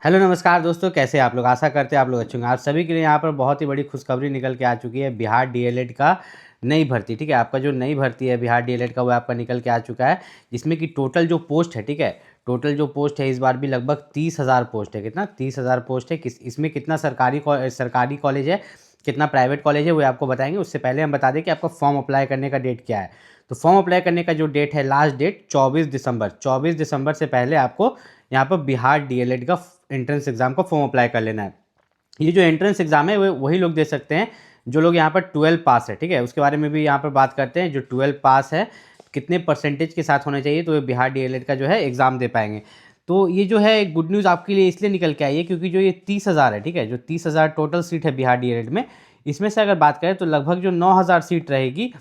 Hello नमस्कार दोस्तों, कैसे हैं आप लोग। आशा करते हैं आप लोग अच्छे होंगे। आप सभी के लिए यहाँ पर बहुत ही बड़ी खुशखबरी निकल के आ चुकी है। बिहार डीएलएड का नई भर्ती, ठीक है। आपका जो नई भर्ती है बिहार डीएलएड का, वो आपका निकल के आ चुका है। जिसमें कि टोटल जो पोस्ट है, ठीक है, टोटल जो पोस्ट है इस बार भी लगभग 30,000 पोस्ट है। कितना? 30,000 पोस्ट है। इसमें कितना सरकारी कॉलेज है, कितना प्राइवेट कॉलेज है, वो आपको बताएंगे। उससे पहले हम बता दें कि आपका फॉर्म अप्लाई करने का डेट क्या है। तो फॉर्म अप्लाई करने का जो डेट है, लास्ट डेट 24 दिसंबर। 24 दिसंबर से पहले आपको यहाँ पर बिहार डीएलएड का एंट्रेंस एग्जाम का फॉर्म अप्लाई कर लेना है। ये जो एंट्रेंस एग्जाम है वो वही लोग दे सकते हैं जो लोग यहाँ पर 12 पास है, ठीक है। उसके बारे में भी यहाँ पर बात करते हैं। जो 12 पास है कितने परसेंटेज के साथ होना चाहिए, तो ये बिहार डीएलएड का जो है एग्ज़ाम दे पाएंगे। तो ये जो है गुड न्यूज़ आपके लिए इसलिए निकल के आई है क्योंकि जो ये 30,000 है, ठीक है, जो 30,000 टोटल सीट है बिहार डीएलएड में, इसमें से अगर बात करें तो लगभग जो 9,000 सीट रहेगी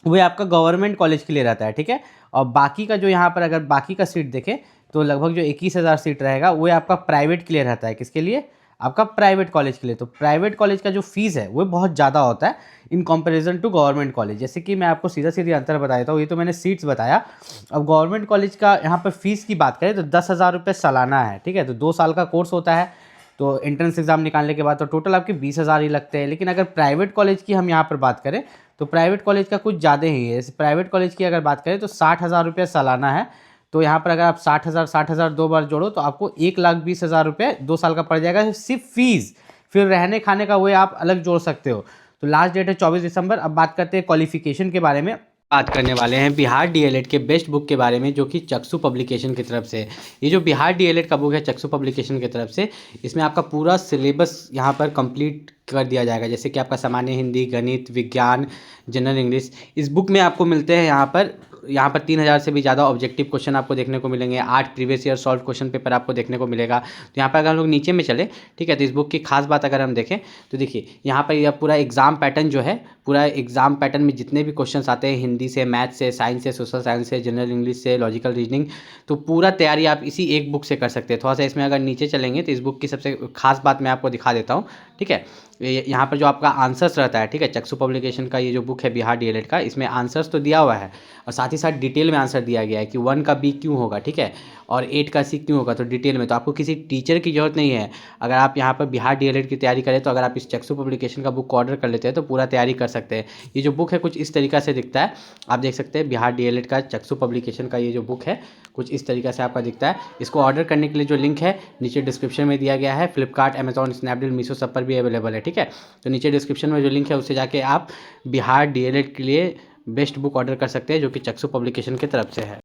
वो आपका गवर्नमेंट कॉलेज के लिए रहता है, ठीक है। और बाकी का जो यहाँ पर अगर बाकी का सीट देखें तो लगभग जो 21,000 सीट रहेगा वो आपका प्राइवेट के लिए रहता है। किसके लिए? आपका प्राइवेट कॉलेज के लिए। तो प्राइवेट कॉलेज का जो फीस है वो बहुत ज़्यादा होता है in comparison to government college. जैसे कि मैं आपको सीधा सीधा अंतर बता देता हूँ। ये तो मैंने सीट्स बताया। अब गवर्नमेंट कॉलेज का यहाँ पर फीस की बात करें तो 10,000 रुपये सालाना है, ठीक है। तो 2 साल का कोर्स होता है। तो एंट्रेंस एग्जाम निकालने के बाद तो टोटल आपके 20,000 ही लगते हैं। लेकिन अगर प्राइवेट कॉलेज की हम यहाँ पर बात करें तो प्राइवेट कॉलेज का कुछ ज़्यादा ही है। प्राइवेट कॉलेज की अगर बात करें तो 60,000 रुपये सालाना है। तो यहाँ पर अगर आप 60,000 दो बार जोड़ो तो आपको 1,20,000 रुपये 2 साल का पड़ जाएगा, सिर्फ फीस। फिर रहने खाने का वो आप अलग जोड़ सकते हो। तो लास्ट डेट है 24 दिसंबर। अब बात करते हैं क्वालिफिकेशन के बारे में। बात करने वाले हैं बिहार डीएलएड के बेस्ट बुक के बारे में, जो कि चक्षु पब्लिकेशन की तरफ से। ये जो बिहार डीएलएड का बुक है चक्षु पब्लिकेशन की तरफ से, इसमें आपका पूरा सिलेबस यहाँ पर कंप्लीट कर दिया जाएगा। जैसे कि आपका सामान्य हिंदी, गणित, विज्ञान, जनरल इंग्लिश। इस बुक में आपको मिलते हैं यहाँ पर 3,000 से भी ज़्यादा ऑब्जेक्टिव क्वेश्चन आपको देखने को मिलेंगे। 8 previous year solve question paper आपको देखने को मिलेगा। तो यहाँ पर अगर हम लोग नीचे में चले, ठीक है, तो इस बुक की खास बात अगर हम देखें तो देखिए यहाँ पर यह पूरा एग्जाम पैटर्न जो है, पूरा एग्जाम पैटर्न में जितने भी क्वेश्चंस आते हैं हिंदी से, मैथ से, साइंस से, सोशल साइंस से, जनरल इंग्लिश से, लॉजिकल रीजनिंग, तो पूरा तैयारी आप इसी एक बुक से कर सकते हैं। थोड़ा सा इसमें अगर नीचे चलेंगे तो इस बुक की सबसे खास बात मैं आपको दिखा देता हूँ, ठीक है। यहाँ पर जो आपका आंसर्स रहता है, ठीक है, चक्षु पब्लिकेशन का ये जो बुक है बिहार डीएलएड का, इसमें आंसर्स तो दिया हुआ है और साथ ही साथ डिटेल में आंसर दिया गया है कि 1 का बी क्यों होगा, ठीक है, और 8 का सी क्यों होगा। तो डिटेल में, तो आपको किसी टीचर की जरूरत नहीं है। अगर आप यहाँ पर बिहार डीएलएड की तैयारी करें तो अगर आप इस चक्षु पब्लिकेशन का बुक को ऑर्डर कर लेते हैं तो पूरा तैयारी कर सकते हैं। ये जो बुक है कुछ इस तरीका से दिखता है। आप देख सकते हैं बिहार डीएलएड का चक्षु पब्लिकेशन का ये जो बुक है कुछ इस तरीका से आपका दिखता है। इसको ऑर्डर करने के लिए जो लिंक है नीचे डिस्क्रिप्शन में दिया गया है। फ्लिपकार्ट, अमेजॉन, स्नैपडील, मीशो सब पर भी अवेलेबल है, ठीक है। तो नीचे डिस्क्रिप्शन में जो लिंक है उससे जाके आप बिहार डीएलएड के लिए बेस्ट बुक ऑर्डर कर सकते हैं, जो कि चक्षु पब्लिकेशन की तरफ से है।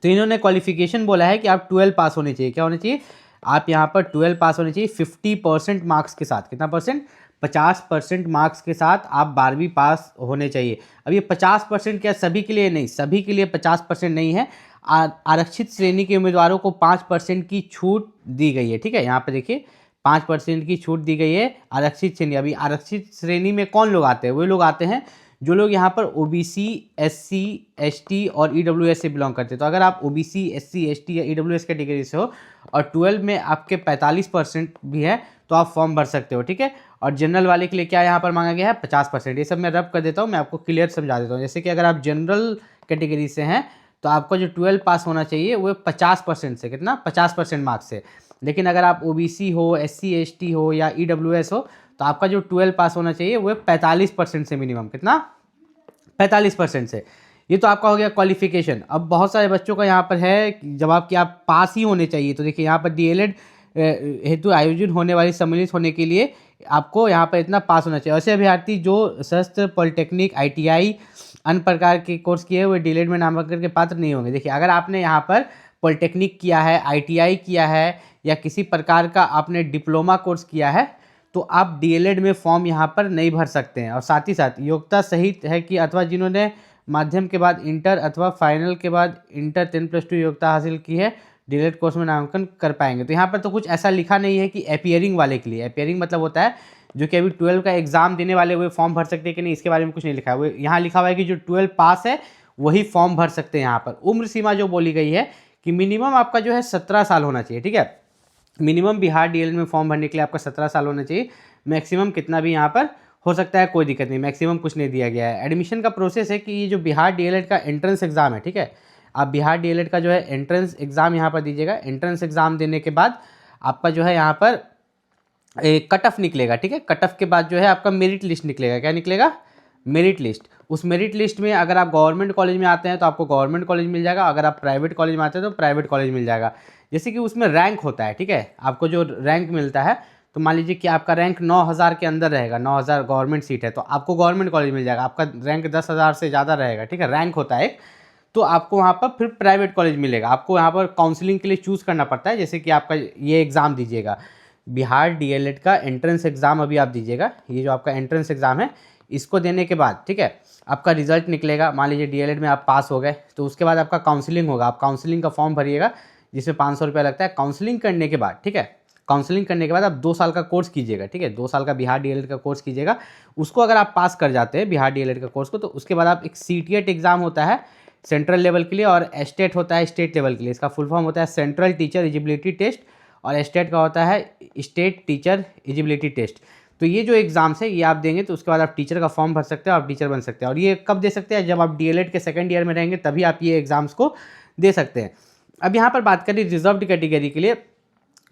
तो इन्होंने क्वालिफिकेशन बोला है कि आप 12 पास होने चाहिए। क्या होने चाहिए? आप यहाँ पर 12 पास होने चाहिए 50% मार्क्स के साथ। कितना परसेंट? 50% मार्क्स के साथ आप 12वीं पास होने चाहिए। अब ये 50% क्या सभी के लिए? नहीं, सभी के लिए 50% नहीं है। आरक्षित श्रेणी के उम्मीदवारों को 5% की छूट दी गई है, ठीक है। यहाँ पर देखिए 5% की छूट दी गई है आरक्षित श्रेणी। अभी आरक्षित श्रेणी में कौन लोग आते हैं? वो लोग आते हैं जो लोग यहाँ पर ओबीसी, एससी, एसटी और ईडब्ल्यूएस से बिलोंग करते हैं। तो अगर आप ओबीसी, एससी, एसटी या ईडब्ल्यूएस कैटेगरी से हो और 12 में आपके 45% भी है तो आप फॉर्म भर सकते हो, ठीक है। और जनरल वाले के लिए क्या यहाँ पर मांगा गया है? 50%। ये सब मैं रब कर देता हूँ, मैं आपको क्लियर समझा देता हूँ। जैसे कि अगर आप जनरल कैटेगरी से हैं तो आपका जो 12 पास होना चाहिए वो 50% से। कितना? 50% मार्क्स से। लेकिन अगर आप ओबीसी हो, एससी, एसटी हो या ईडब्ल्यूएस हो तो आपका जो 12 पास होना चाहिए वो 45% से मिनिमम। कितना? 45% से। ये तो आपका हो गया क्वालिफिकेशन। अब बहुत सारे बच्चों का यहाँ पर है जवाब कि आप पास ही होने चाहिए। तो देखिए यहाँ पर डीएलएड हेतु आयोजन होने वाली सम्मिलित होने के लिए आपको यहाँ पर इतना पास होना चाहिए। ऐसे अभ्यर्थी जो सशस्त्र, पॉलिटेक्निक, आईटीआई, अन्य प्रकार के कोर्स किए हुए डीएलएड में नामांकन के पात्र नहीं होंगे। देखिए अगर आपने यहाँ पर पॉलिटेक्निक किया है, आईटीआई किया है या किसी प्रकार का आपने डिप्लोमा कोर्स किया है तो आप डीएलएड में फॉर्म यहाँ पर नहीं भर सकते हैं। और साथ ही साथ योग्यता सहित है कि अथवा जिन्होंने माध्यम के बाद इंटर अथवा फाइनल के बाद इंटर 10+2 योग्यता हासिल की है डीएलएड कोर्स में नामांकन कर पाएंगे। तो यहाँ पर तो कुछ ऐसा लिखा नहीं है कि अपियरिंग वाले के लिए। अपियरिंग मतलब होता है जो कि अभी 12 का एग्जाम देने वाले वो फॉर्म भर सकते हैं कि नहीं, इसके बारे में कुछ नहीं लिखा है। वो यहाँ लिखा हुआ है कि जो 12 पास है वही फॉर्म भर सकते हैं। यहाँ पर उम्र सीमा जो बोली गई है कि मिनिमम आपका जो है 17 साल होना चाहिए, ठीक है। मिनिमम बिहार डीएलएड में फॉर्म भरने के लिए आपका 17 साल होना चाहिए। मैक्सिमम कितना भी यहाँ पर हो सकता है, कोई दिक्कत नहीं, मैक्सिमम कुछ नहीं दिया गया है। एडमिशन का प्रोसेस है कि ये जो बिहार डीएलएड का एंट्रेंस एग्जाम है, ठीक है, आप बिहार डीएलएड का जो है एंट्रेंस एग्जाम यहाँ पर दीजिएगा। एंट्रेंस एग्जाम देने के बाद आपका जो है यहाँ पर कट ऑफ निकलेगा, ठीक है। कट ऑफ के बाद जो है आपका मेरिट लिस्ट निकलेगा। क्या निकलेगा? Merit list. उस मेरिट लिस्ट में अगर आप गवर्नमेंट कॉलेज में आते हैं तो आपको गवर्नमेंट कॉलेज मिल जाएगा, अगर आप प्राइवेट कॉलेज में आते हैं तो प्राइवेट कॉलेज मिल जाएगा। जैसे कि उसमें रैंक होता है, ठीक है, आपको जो रैंक मिलता है, तो मान लीजिए कि आपका रैंक 9000 के अंदर रहेगा, 9000 गवर्नमेंट सीट है तो आपको गवर्नमेंट कॉलेज मिल जाएगा। आपका रैंक 10,000 से ज़्यादा रहेगा, ठीक है, रैंक होता है एक, तो आपको वहाँ पर फिर प्राइवेट कॉलेज मिलेगा। आपको यहाँ पर काउंसलिंग के लिए चूज़ करना पड़ता है। जैसे कि आपका ये एग्ज़ाम दीजिएगा, बिहार डीएलएड का एंट्रेंस एग्ज़ाम अभी आप दीजिएगा। ये जो आपका एंट्रेंस एग्ज़ाम है, इसको देने के बाद, ठीक है, आपका रिजल्ट निकलेगा। मान लीजिए डीएलएड में आप पास हो गए, तो उसके बाद आपका काउंसलिंग होगा। आप काउंसलिंग का फॉर्म भरिएगा, जिसमें 500 रुपया लगता है। काउंसलिंग करने के बाद, ठीक है, काउंसलिंग करने के बाद आप 2 साल का कोर्स कीजिएगा, ठीक है, 2 साल का बिहार डीएलएड का कोर्स कीजिएगा। उसको अगर आप पास कर जाते हैं बिहार डीएलएड का कोर्स को, तो उसके बाद आप एक सीटीएट एग्ज़ाम होता है सेंट्रल लेवल के लिए, और एस्टेट होता है स्टेट लेवल के लिए। इसका फुल फॉर्म होता है सेंट्रल टीचर एलिजिबिलिटी टेस्ट, और एस्टेट का होता है स्टेट टीचर एलिजिबिलिटी टेस्ट। तो ये जो एग्ज़ाम्स है ये आप देंगे तो उसके बाद आप टीचर का फॉर्म भर सकते हैं, आप टीचर बन सकते हैं। और ये कब दे सकते हैं? जब आप डीएलएड के सेकंड ईयर में रहेंगे, तभी आप ये एग्ज़ाम्स को दे सकते हैं। अब यहाँ पर बात करें रिजर्व्ड कैटेगरी के लिए,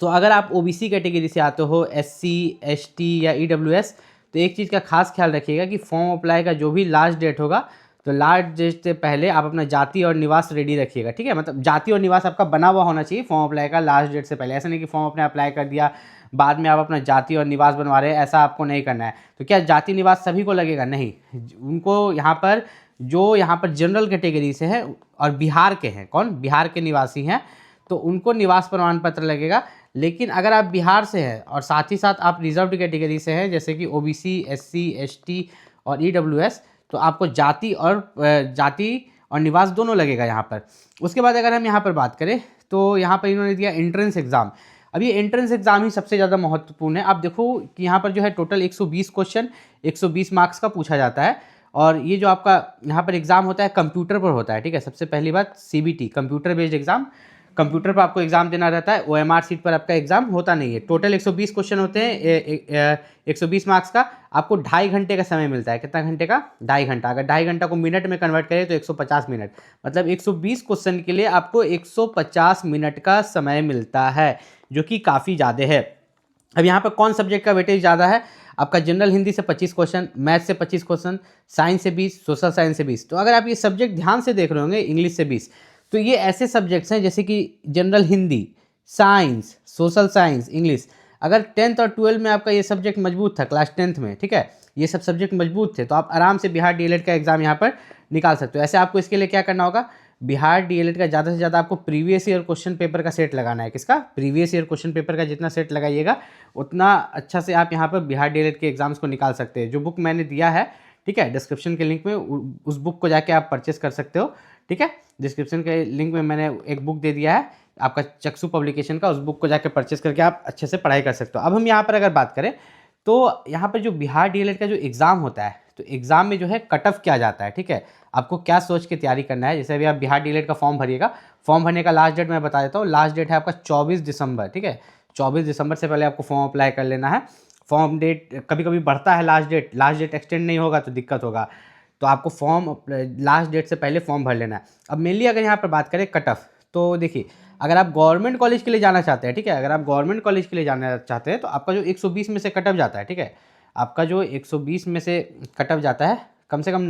तो अगर आप ओबीसी कैटेगरी से आते हो, एससी, एसटी या ईडब्ल्यूएस, तो एक चीज़ का खास ख्याल रखिएगा कि फॉर्म अप्लाई का जो भी लास्ट डेट होगा, तो लास्ट डेट से पहले आप अपना जाति और निवास रेडी रखिएगा, ठीक है। मतलब जाति और निवास आपका बना हुआ होना चाहिए फॉर्म अप्लाई का लास्ट डेट से पहले। ऐसा नहीं कि फॉर्म अपने अप्लाई कर दिया, बाद में आप अपना जाति और निवास बनवा रहे हैं, ऐसा आपको नहीं करना है। तो क्या जाति निवास सभी को लगेगा? नहीं, उनको यहाँ पर जो यहाँ पर जनरल कैटेगरी से है और बिहार के हैं, कौन? बिहार के निवासी हैं, तो उनको निवास प्रमाण पत्र लगेगा। लेकिन अगर आप बिहार से हैं और साथ ही साथ आप रिजर्व्ड कैटेगरी से हैं, जैसे कि ओबीसी, एससी, एसटी और ईडब्ल्यूएस, तो आपको जाति और निवास दोनों लगेगा यहाँ पर। उसके बाद अगर हम यहाँ पर बात करें, तो यहाँ पर इन्होंने दिया एंट्रेंस एग्ज़ाम। अब ये एंट्रेंस एग्ज़ाम ही सबसे ज़्यादा महत्वपूर्ण है। आप देखो कि यहाँ पर जो है टोटल 120 क्वेश्चन 120 मार्क्स का पूछा जाता है। और ये जो आपका यहाँ पर एग्ज़ाम होता है कंप्यूटर पर होता है, ठीक है। सबसे पहली बात CBT, computer based exam, computer पर आपको एग्जाम देना रहता है। ओएमआर सीट पर आपका एग्जाम होता नहीं है। टोटल 120 क्वेश्चन होते हैं, 120 मार्क्स का। आपको 2.5 घंटे का समय मिलता है। कितना घंटे का? 2.5 घंटा। अगर 2.5 घंटा को मिनट में कन्वर्ट करें तो 150 मिनट, मतलब 120 क्वेश्चन के लिए आपको 150 मिनट का समय मिलता है, जो कि काफ़ी ज़्यादा है। अब यहाँ पर कौन सब्जेक्ट का वेटेज ज़्यादा है? आपका जनरल हिंदी से 25 क्वेश्चन, मैथ से 25 क्वेश्चन, साइंस से 20, सोशल साइंस से 20। तो अगर आप ये सब्जेक्ट ध्यान से देख रहे होंगे, इंग्लिश से 20, तो ये ऐसे सब्जेक्ट्स हैं जैसे कि general Hindi, science, social science, English. अगर 10th और 12 में आपका ये सब्जेक्ट मजबूत था, क्लास 10th में, ठीक है, ये सब सब्जेक्ट मजबूत थे, तो आप आराम से बिहार डीएलएड का एग्जाम यहाँ पर निकाल सकते हो। ऐसे आपको इसके लिए क्या करना होगा? बिहार डीएलएड का ज़्यादा से ज़्यादा आपको प्रीवियस ईयर क्वेश्चन पेपर का सेट लगाना है। किसका? प्रीवियस ईयर क्वेश्चन पेपर का जितना सेट लगाइएगा उतना अच्छा से आप यहाँ पर बिहार डीएलएड के एग्जाम्स को निकाल सकते हैं। जो बुक मैंने दिया है, ठीक है, डिस्क्रिप्शन के लिंक में, उस बुक को जाके आप परचेस कर सकते हो, ठीक है। डिस्क्रिप्शन के लिंक में मैंने एक बुक दे दिया है आपका चक्षु पब्लिकेशन का, उस बुक को जाके परचेस करके आप अच्छे से पढ़ाई कर सकते हो। अब हम यहाँ पर अगर बात करें, तो यहाँ पर जो बिहार डीएलएड का जो एग्ज़ाम होता है, तो एग्ज़ाम में जो है कट ऑफ क्या जाता है, ठीक है। आपको क्या सोच के तैयारी करना है? जैसे अभी आप बिहार डीएलएड का फॉर्म भरिएगा, फॉर्म भरने का लास्ट डेट मैं बता देता हूँ। लास्ट डेट है आपका 24 दिसंबर, ठीक है। 24 दिसंबर से पहले आपको फॉर्म अप्लाई कर लेना है। फॉर्म डेट कभी कभी बढ़ता है, लास्ट डेट एक्सटेंड नहीं होगा तो दिक्कत होगा, तो आपको फॉर्म लास्ट डेट से पहले फॉर्म भर लेना है। अब मेनली अगर यहाँ पर बात करें कट ऑफ, तो देखिए, अगर आप गवर्नमेंट कॉलेज के लिए जाना चाहते हैं, ठीक है, अगर आप गवर्नमेंट कॉलेज के लिए जाना चाहते हैं, तो आपका जो 120 में से कट ऑफ जाता है, ठीक है, आपका जो 120 में से कट ऑफ जाता है कम से कम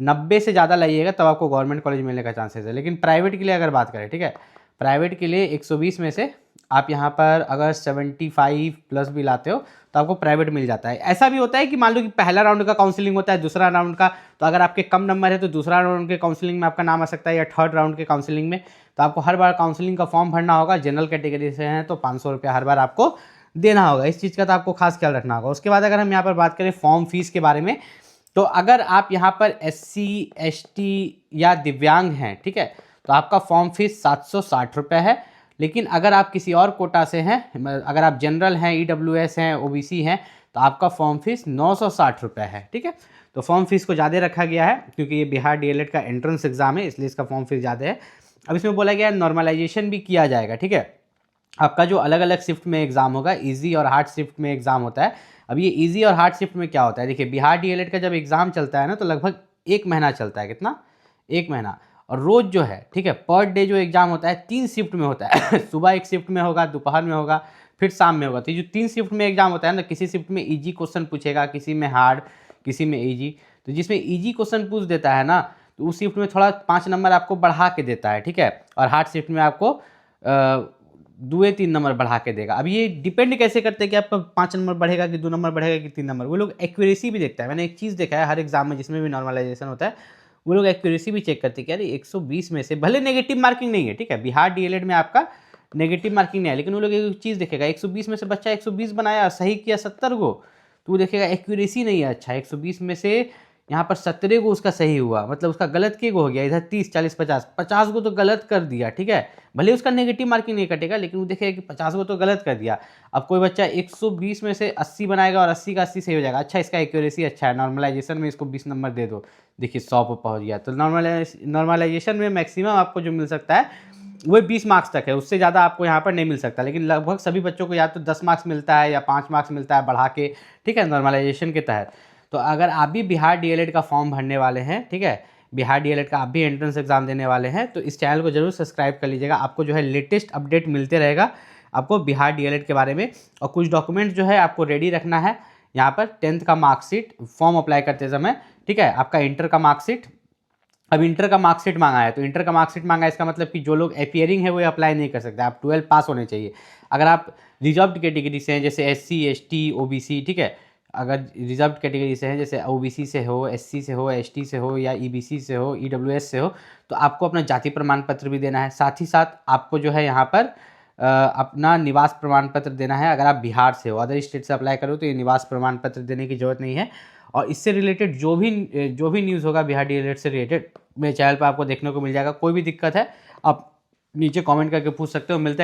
90 से ज़्यादा लाइएगा तब आपको गवर्नमेंट कॉलेज मिलने का चांसेस है। लेकिन प्राइवेट के लिए अगर बात करें, ठीक है, प्राइवेट के लिए 120 में से आप यहाँ पर अगर 75 प्लस भी लाते हो तो आपको प्राइवेट मिल जाता है। ऐसा भी होता है कि मान लो कि पहला राउंड का काउंसलिंग होता है, दूसरा राउंड का, तो अगर आपके कम नंबर है तो दूसरा राउंड के काउंसलिंग में आपका नाम आ सकता है, या थर्ड राउंड के काउंसलिंग में। तो आपको हर बार काउंसलिंग का फॉर्म भरना होगा। जनरल कैटेगरी से हैं तो 500 रुपया हर बार आपको देना होगा। इस चीज़ का तो आपको खास ख्याल रखना होगा। उसके बाद अगर हम यहाँ पर बात करें फॉर्म फीस के बारे में, तो अगर आप यहाँ पर SC ST या दिव्यांग हैं, ठीक है, तो आपका फॉर्म फीस 760 रुपये है। लेकिन अगर आप किसी और कोटा से हैं, अगर आप जनरल हैं, EWS हैं, OBC हैं, तो आपका फॉर्म फीस 960 रुपये है, ठीक है। तो फॉर्म फीस को ज़्यादा रखा गया है क्योंकि ये बिहार डीएलएड का एंट्रेंस एग्जाम है, इसलिए इसका फॉर्म फीस ज़्यादा है। अब इसमें बोला गया है नॉर्मलाइजेशन भी किया जाएगा, ठीक है। आपका जो अलग अलग शिफ्ट में एग्जाम होगा, ईजी और हार्ड शिफ्ट में एग्जाम होता है। अब ये ईजी और हार्ड शिफ्ट में क्या होता है? देखिए, बिहार डीएलएड का जब एग्जाम चलता है ना, तो लगभग 1 महीना चलता है। कितना? 1 महीना। और रोज़ जो है, ठीक है, पर डे जो एग्ज़ाम होता है 3 शिफ्ट में होता है सुबह एक शिफ्ट में होगा, दोपहर में होगा, फिर शाम में होगा। तो ये जो 3 शिफ्ट में एग्ज़ाम होता है ना, किसी शिफ्ट में ईजी क्वेश्चन पूछेगा, किसी में हार्ड, किसी में ईजी। तो जिसमें ईजी क्वेश्चन पूछ देता है ना, तो उस शिफ्ट में थोड़ा 5 नंबर आपको बढ़ा के देता है, ठीक है। और हार्ड शिफ्ट में आपको 2-3 नंबर बढ़ा के देगा। अब ये डिपेंड कैसे करते हैं कि आपका 5 नंबर बढ़ेगा कि 2 नंबर बढ़ेगा कि 3 नंबर। वो लोग एक्यूरेसी भी देखता है। मैंने एक चीज़ देखा है हर एग्जाम में जिसमें भी नॉर्मलाइजेशन होता है, वो लोग एक्यूरेसी भी चेक करते हैं कि अरे 120 में से, भले नेगेटिव मार्किंग नहीं है, ठीक है, बिहार डीएलएड में आपका नेगेटिव मार्किंग नहीं है, लेकिन वो लोग एक चीज़ देखेगा, 120 में से बच्चा 120 बनाया, सही किया 70 को, तो वो देखेगा एक्यूरेसी नहीं है अच्छा, 120 में से यहाँ पर 17 को उसका सही हुआ, मतलब उसका गलत के को हो गया, इधर 30, 40, 50 को तो गलत कर दिया, ठीक है। भले उसका नेगेटिव मार्किंग नहीं कटेगा, लेकिन वो देखेगा कि 50 को तो गलत कर दिया। अब कोई बच्चा 120 में से 80 बनाएगा और 80 का 80 सही हो जाएगा, अच्छा इसका एक्यूरेसी अच्छा है, नॉर्मलाइजेशन में इसको 20 नंबर दे दो, देखिए 100 पर पहुँच गया। तो नॉर्मलाइजेशन में मैक्सिमम आपको जो मिल सकता है वो 20 मार्क्स तक है, उससे ज़्यादा आपको यहाँ पर नहीं मिल सकता। लेकिन लगभग सभी बच्चों को या तो 10 मार्क्स मिलता है या 5 मार्क्स मिलता है बढ़ा के, ठीक है, नॉर्मलाइजेशन के तहत। तो अगर आप भी बिहार डीएलएड का फॉर्म भरने वाले हैं, ठीक है, बिहार डीएलएड का आप भी एंट्रेंस एग्जाम देने वाले हैं, तो इस चैनल को जरूर सब्सक्राइब कर लीजिएगा। आपको जो है लेटेस्ट अपडेट मिलते रहेगा आपको बिहार डीएलएड के बारे में। और कुछ डॉक्यूमेंट जो है आपको रेडी रखना है यहाँ पर, 10th का मार्कशीट फॉर्म अप्लाई करते समय, ठीक है, आपका इंटर का मार्कशीट। अब इंटर का मार्कशीट मांगा है, तो इंटर का मार्कशीट मांगा है, इसका मतलब कि जो लोग अपियरिंग है वो अप्लाई नहीं कर सकते, आप 12 पास होने चाहिए। अगर आप रिजर्व्ड कैटेगरी से हैं, जैसे SC ST OBC, ठीक है, अगर रिजर्व्ड कैटेगरी से हैं, जैसे OBC से हो, SC से हो, ST से हो, या EBC से हो, EWS से हो, तो आपको अपना जाति प्रमाण पत्र भी देना है। साथ ही साथ आपको जो है यहाँ पर अपना निवास प्रमाण पत्र देना है। अगर आप बिहार से हो, अदर स्टेट से अप्लाई करो तो ये निवास प्रमाण पत्र देने की जरूरत नहीं है। और इससे रिलेटेड जो भी न्यूज़ होगा बिहार डीएलएड से रिलेटेड, मेरे चैनल पर आपको देखने को मिल जाएगा। कोई भी दिक्कत है आप नीचे कमेंट करके पूछ सकते हो। मिलता है